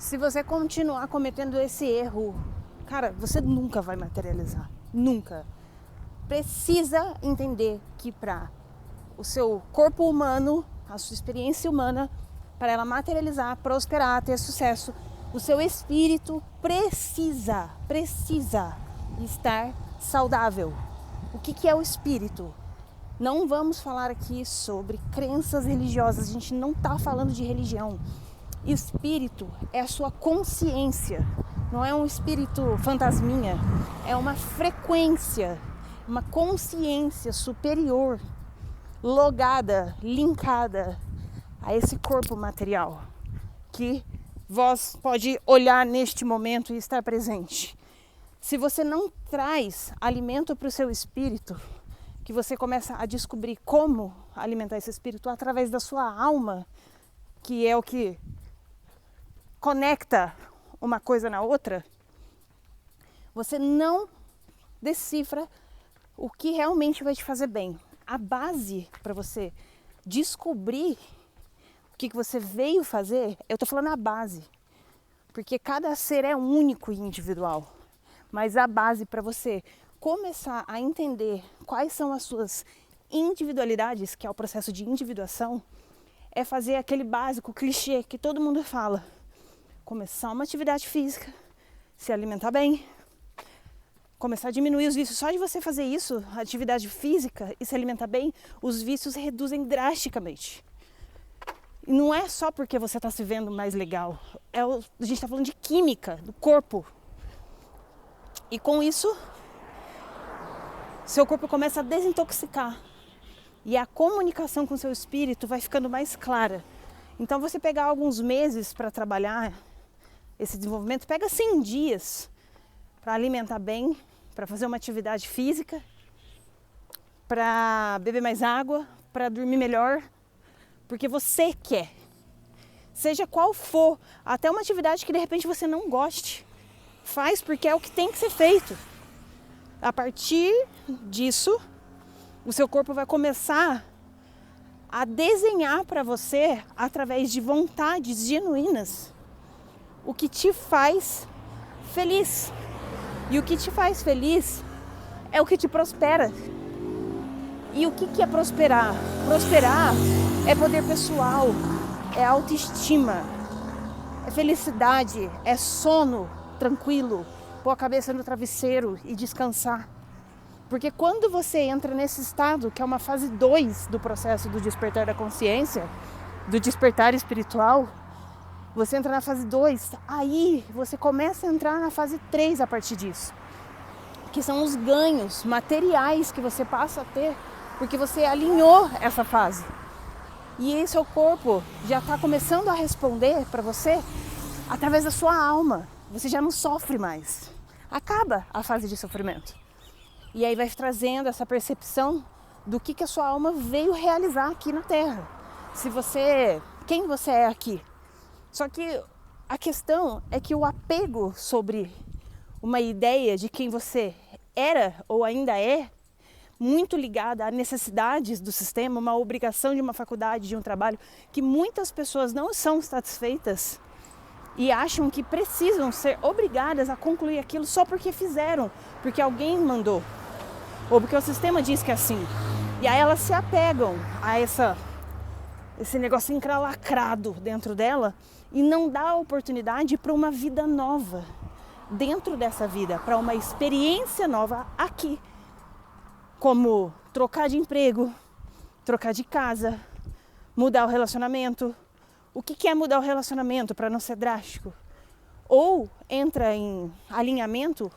Se você continuar cometendo esse erro, cara, você nunca vai materializar. Nunca. Precisa entender que para o seu corpo humano, a sua experiência humana, para ela materializar, prosperar, ter sucesso, o seu espírito precisa estar saudável. O que é o espírito? Não vamos falar aqui sobre crenças religiosas, a gente não está falando de religião. Espírito é a sua consciência, não é um espírito fantasminha, é uma frequência, uma consciência superior, logada, linkada a esse corpo material, que vós pode olhar neste momento e estar presente. Se você não traz alimento para o seu espírito, que você começa a descobrir como alimentar esse espírito através da sua alma, que é o que conecta uma coisa na outra, você não decifra o que realmente vai te fazer bem. A base para você descobrir o que você veio fazer, eu estou falando a base, porque cada ser é único e individual, mas a base para você começar a entender quais são as suas individualidades, que é o processo de individuação, é fazer aquele básico clichê que todo mundo fala. Começar uma atividade física, se alimentar bem, começar a diminuir os vícios. Só de você fazer isso, atividade física e se alimentar bem, os vícios reduzem drasticamente. E não é só porque você está se vendo mais legal. A gente está falando de química, do corpo. E com isso, seu corpo começa a desintoxicar. E a comunicação com seu espírito vai ficando mais clara. Então você pegar alguns meses para trabalhar esse desenvolvimento, pega 100 dias para alimentar bem, para fazer uma atividade física, para beber mais água, para dormir melhor, porque você quer. Seja qual for, até uma atividade que de repente você não goste, faz porque é o que tem que ser feito. A partir disso, o seu corpo vai começar a desenhar para você, através de vontades genuínas, o que te faz feliz. E o que te faz feliz é o que te prospera. E o que é prosperar? Prosperar é poder pessoal, é autoestima, é felicidade, é sono tranquilo, pôr a cabeça no travesseiro e descansar. Porque quando você entra nesse estado, que é uma fase 2 do processo do despertar da consciência, do despertar espiritual, você entra na fase 2, aí você começa a entrar na fase 3 a partir disso. Que são os ganhos materiais que você passa a ter, porque você alinhou essa fase. E aí seu corpo já está começando a responder para você através da sua alma. Você já não sofre mais. Acaba a fase de sofrimento. E aí vai trazendo essa percepção do que a sua alma veio realizar aqui na Terra. Quem você é aqui. Só que a questão é que o apego sobre uma ideia de quem você era ou ainda é, muito ligada a necessidades do sistema, uma obrigação de uma faculdade, de um trabalho, que muitas pessoas não são satisfeitas e acham que precisam ser obrigadas a concluir aquilo só porque fizeram, porque alguém mandou, ou porque o sistema diz que é assim. E aí elas se apegam a esse negócio encralacrado dentro dela e não dá oportunidade para uma vida nova dentro dessa vida, para uma experiência nova aqui, como trocar de emprego, trocar de casa, mudar o relacionamento. O que é mudar o relacionamento para não ser drástico? Ou entra em alinhamento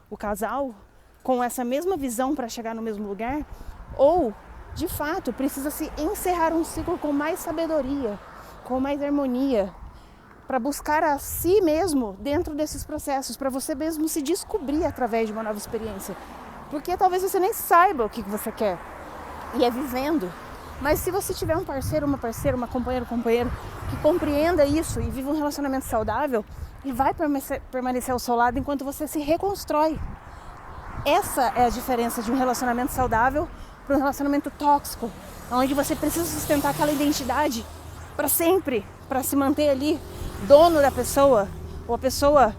o casal com essa mesma visão para chegar no mesmo lugar, ou de fato precisa se encerrar um ciclo com mais sabedoria, com mais harmonia, para buscar a si mesmo dentro desses processos, para você mesmo se descobrir através de uma nova experiência. Porque talvez você nem saiba o que você quer, e é vivendo. Mas se você tiver um parceiro, uma parceira, uma companheira, companheiro que compreenda isso e viva um relacionamento saudável, e vai permanecer ao seu lado enquanto você se reconstrói. Essa é a diferença de um relacionamento saudável para um relacionamento tóxico, onde você precisa sustentar aquela identidade para sempre, para se manter ali dono da pessoa, ou a pessoa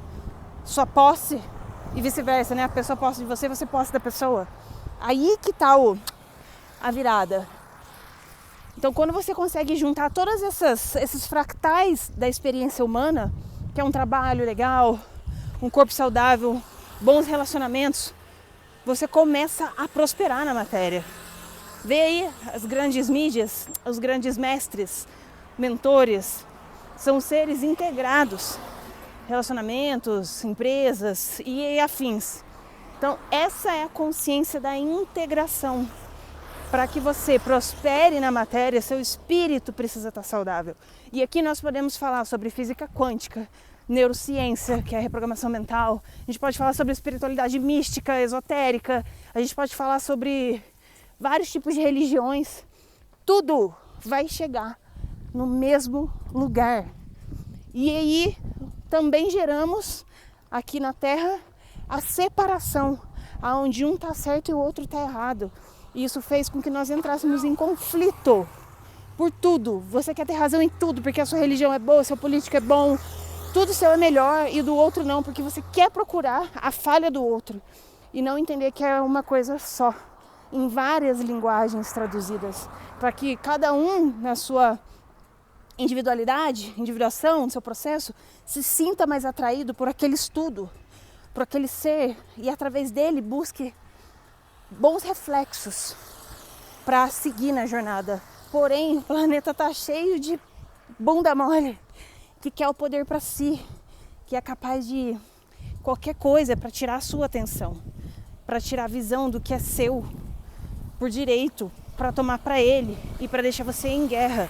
sua posse, e vice-versa, né? A pessoa posse de você, você posse da pessoa. Aí que tá a virada. Então, quando você consegue juntar todas esses fractais da experiência humana, que é um trabalho legal, um corpo saudável, bons relacionamentos, você começa a prosperar na matéria. Vê aí as grandes mídias, os grandes mestres, mentores, são seres integrados, relacionamentos, empresas e afins. Então, essa é a consciência da integração. Para que você prospere na matéria, seu espírito precisa estar saudável. E aqui nós podemos falar sobre física quântica, neurociência, que é a reprogramação mental. A gente pode falar sobre espiritualidade mística, esotérica. A gente pode falar sobre vários tipos de religiões. Tudo vai chegar no mesmo lugar. E aí também geramos aqui na Terra a separação, onde um está certo e o outro está errado. E isso fez com que nós entrássemos em conflito por tudo. Você quer ter razão em tudo, porque a sua religião é boa, seu político é bom, tudo seu é melhor e do outro não, porque você quer procurar a falha do outro e não entender que é uma coisa só, em várias linguagens traduzidas, para que cada um na sua individuação, no seu processo, se sinta mais atraído por aquele estudo, por aquele ser, e através dele busque bons reflexos para seguir na jornada. Porém, o planeta está cheio de bunda mole que quer o poder para si, que é capaz de qualquer coisa para tirar a sua atenção, para tirar a visão do que é seu por direito, para tomar para ele e para deixar você em guerra.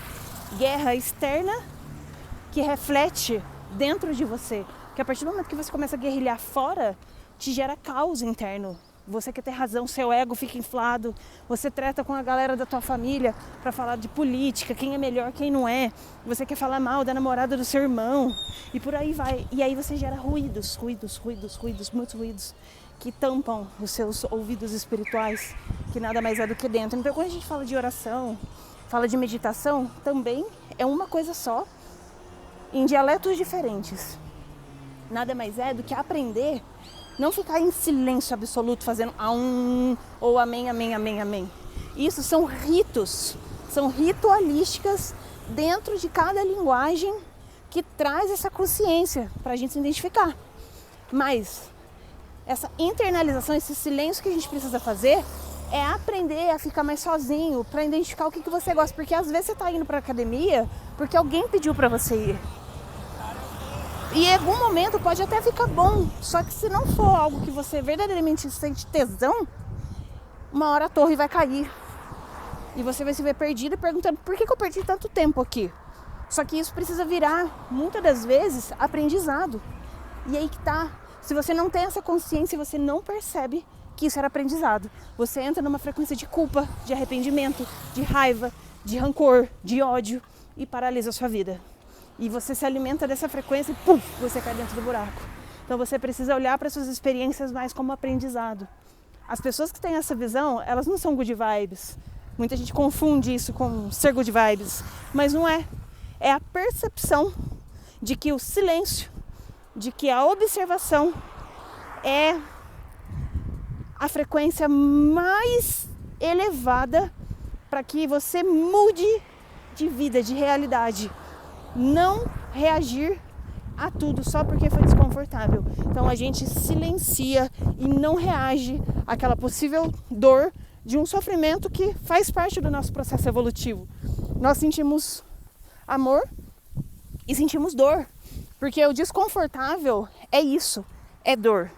Guerra externa que reflete dentro de você, que a partir do momento que você começa a guerrilhar fora, te gera caos interno. Você quer ter razão, seu ego fica inflado, você treta com a galera da tua família para falar de política, quem é melhor, quem não é. Você quer falar mal da namorada do seu irmão e por aí vai. E aí você gera ruídos, muitos ruídos que tampam os seus ouvidos espirituais, que nada mais é do que dentro. Então, quando a gente fala de oração, fala de meditação, também é uma coisa só, em dialetos diferentes. Nada mais é do que aprender, não ficar em silêncio absoluto, fazendo ou amém, amém, amém, amém. Isso são ritos, são ritualísticas dentro de cada linguagem que traz essa consciência para a gente se identificar. Mas essa internalização, esse silêncio que a gente precisa fazer é aprender a ficar mais sozinho, para identificar o que você gosta. Porque às vezes você está indo para a academia porque alguém pediu para você ir. E em algum momento pode até ficar bom, só que se não for algo que você verdadeiramente sente tesão, uma hora a torre vai cair. E você vai se ver perdido e perguntando, por que eu perdi tanto tempo aqui? Só que isso precisa virar, muitas das vezes, aprendizado. E aí que tá, se você não tem essa consciência, você não percebe que isso era aprendizado. Você entra numa frequência de culpa, de arrependimento, de raiva, de rancor, de ódio e paralisa a sua vida. E você se alimenta dessa frequência e você cai dentro do buraco. Então você precisa olhar para suas experiências mais como aprendizado. As pessoas que têm essa visão, elas não são good vibes. Muita gente confunde isso com ser good vibes, mas não é. É a percepção de que o silêncio, de que a observação é a frequência mais elevada para que você mude de vida, de realidade. Não reagir a tudo só porque foi desconfortável. Então a gente silencia e não reage àquela possível dor de um sofrimento que faz parte do nosso processo evolutivo. Nós sentimos amor e sentimos dor, porque o desconfortável é isso, é dor.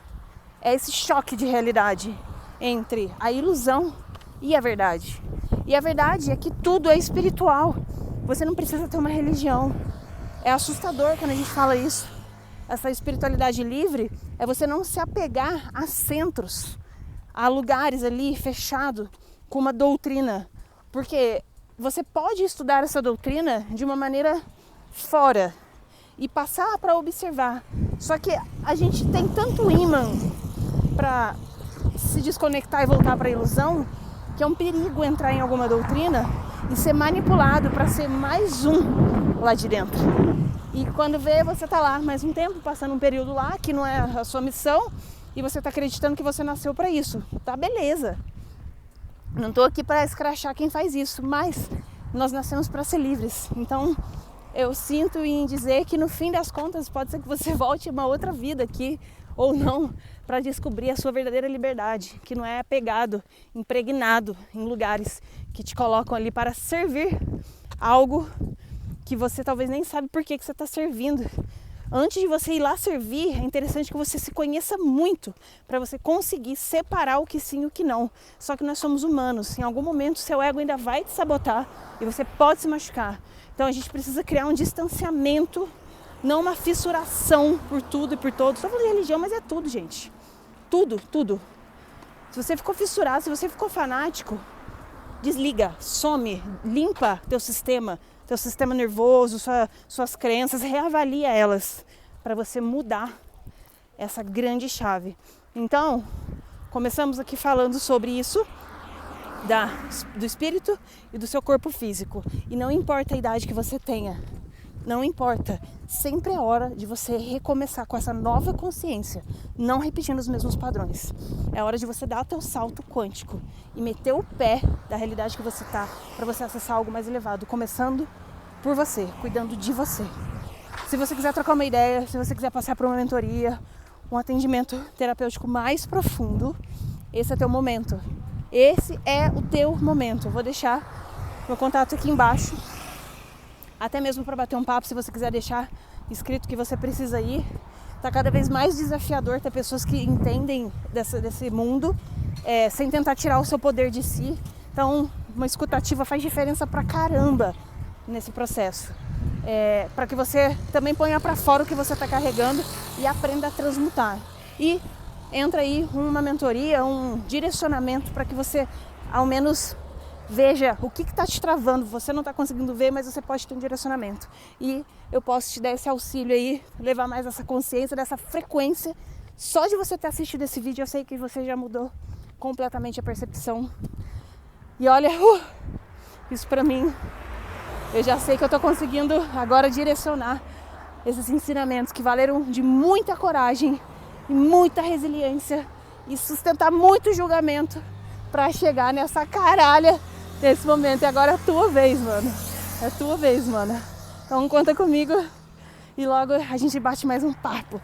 É esse choque de realidade entre a ilusão e a verdade. E a verdade é que tudo é espiritual. Você não precisa ter uma religião. É assustador quando a gente fala isso. Essa espiritualidade livre é você não se apegar a centros, a lugares ali fechados com uma doutrina. Porque você pode estudar essa doutrina de uma maneira fora e passar para observar. Só que a gente tem tanto imã para se desconectar e voltar para a ilusão, que é um perigo entrar em alguma doutrina e ser manipulado para ser mais um lá de dentro. E quando vê, você tá lá mais um tempo, passando um período lá, que não é a sua missão, e você tá acreditando que você nasceu para isso. Tá, beleza. Não tô aqui para escrachar quem faz isso, mas nós nascemos para ser livres. Então, eu sinto em dizer que no fim das contas pode ser que você volte a uma outra vida aqui ou não, para descobrir a sua verdadeira liberdade, que não é apegado, impregnado em lugares que te colocam ali para servir algo que você talvez nem sabe por que você está servindo. Antes de você ir lá servir, é interessante que você se conheça muito para você conseguir separar o que sim e o que não. Só que nós somos humanos, em algum momento seu ego ainda vai te sabotar e você pode se machucar. Então a gente precisa criar um distanciamento, não uma fissuração por tudo e por todos. Só falando de religião, mas é tudo, gente. Tudo, tudo. Se você ficou fissurado, se você ficou fanático, desliga, some, limpa teu sistema nervoso, suas crenças, reavalia elas para você mudar essa grande chave. Então, começamos aqui falando sobre isso, do espírito e do seu corpo físico. E não importa a idade que você tenha, não importa, sempre é hora de você recomeçar com essa nova consciência, não repetindo os mesmos padrões. É hora de você dar o teu salto quântico e meter o pé da realidade que você está para você acessar algo mais elevado, começando por você, cuidando de você. Se você quiser trocar uma ideia, se você quiser passar por uma mentoria, um atendimento terapêutico mais profundo, esse é teu momento. Esse é o teu momento. Eu vou deixar meu contato aqui embaixo, até mesmo para bater um papo, se você quiser deixar escrito que você precisa ir. Tá cada vez mais desafiador ter pessoas que entendem desse mundo, sem tentar tirar o seu poder de si. Então, uma escutativa faz diferença pra caramba nesse processo. Para que você também ponha para fora o que você está carregando e aprenda a transmutar. E entra aí uma mentoria, um direcionamento para que você ao menos veja o que está te travando. Você não está conseguindo ver, mas você pode ter um direcionamento. E eu posso te dar esse auxílio aí, levar mais essa consciência, dessa frequência. Só de você ter assistido esse vídeo, eu sei que você já mudou completamente a percepção. E olha, isso para mim, eu já sei que eu estou conseguindo agora direcionar esses ensinamentos que valeram de muita coragem e muita resiliência e sustentar muito julgamento para chegar nessa caralha nesse momento. E agora é a tua vez, mano. É a tua vez, mano. Então conta comigo e logo a gente bate mais um papo.